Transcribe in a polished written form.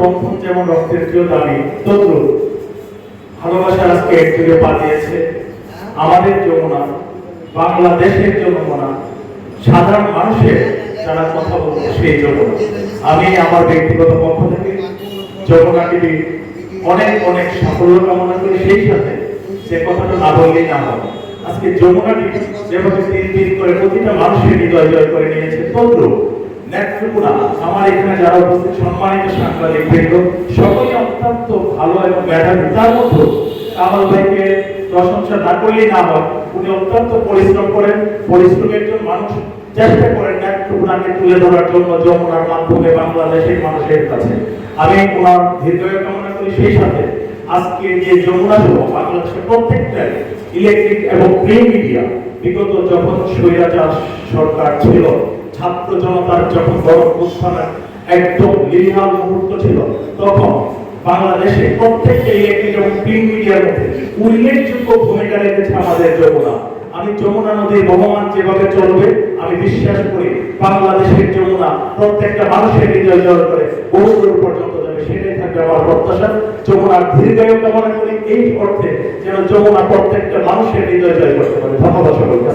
বন্ধন যেমন রক্তের প্রিয় দাবি, তদ্রুপ ভালোবাসা আজকে একযোগে পা দিয়েছে আমাদের যমুনা, বাংলাদেশের যমুনা, সাধারণ মানুষের যারা কথা বলছে সেই যমুনা। আমি আমার ব্যক্তিগত পক্ষ থেকে যমুনা টিভি অনেক অনেক সাফল্য কামনা করি, সেই সাথে যে কথাটা না বললেই না হয়। আজকে যমুনা টিভি যেভাবে তিন করে প্রতিটা মানুষের হৃদয় জয় করে নিয়েছে, তদ্রুপ নেত্রকোনা আমার এখানে যারা উপস্থিত সম্মানিত সাংবাদিক বৃন্দ সকলে অত্যন্ত ভালো এবং মেধাবী। তার মধ্যে কামাল ভাইকে প্রশংসা না করলেই না হয়, উনি অত্যন্ত পরিশ্রম করেন, পরিশ্রমের জন্য মানুষ চেষ্টা করেন নেত্রকোনাকে তুলে ধরার জন্য যমুনার মাধ্যমে বাংলাদেশের মানুষের কাছে। আমি ওনার হৃদয় কামনা করি, সেই সাথে আজকে যে যমুনা সহ বাংলাদেশের প্রত্যেকটা ইলেকট্রিক এবং প্রিন্ট মিডিয়া বিগত যখন স্বৈরাচার সরকার ছিল, ছাত্র জনতার যখন বড় উত্থানের একদম লিহাল মুহূর্ত ছিল, তখন বাংলাদেশে প্রত্যেকটা ইলেকট্রিক এবং প্রিন্ট মিডিয়ার মধ্যে উল্লেখযোগ্য ভূমিকা রেখেছে আমাদের যমুনা। আমি যমুনা নদীর বহমান যেভাবে চলবে আমি বিশ্বাস করি বাংলাদেশের যমুনা প্রত্যেকটা মানুষের হৃদয় জয় করে বহু দূর পর্যন্ত যাবে, সেটাই থাকবে আমার প্রত্যাশা। যমুনার দীর্ঘায়ু কামনা করি, এই অর্থে যেন যমুনা প্রত্যেকটা মানুষের হৃদয় জয় করতে পারে। ধন্যবাদ সকলকে।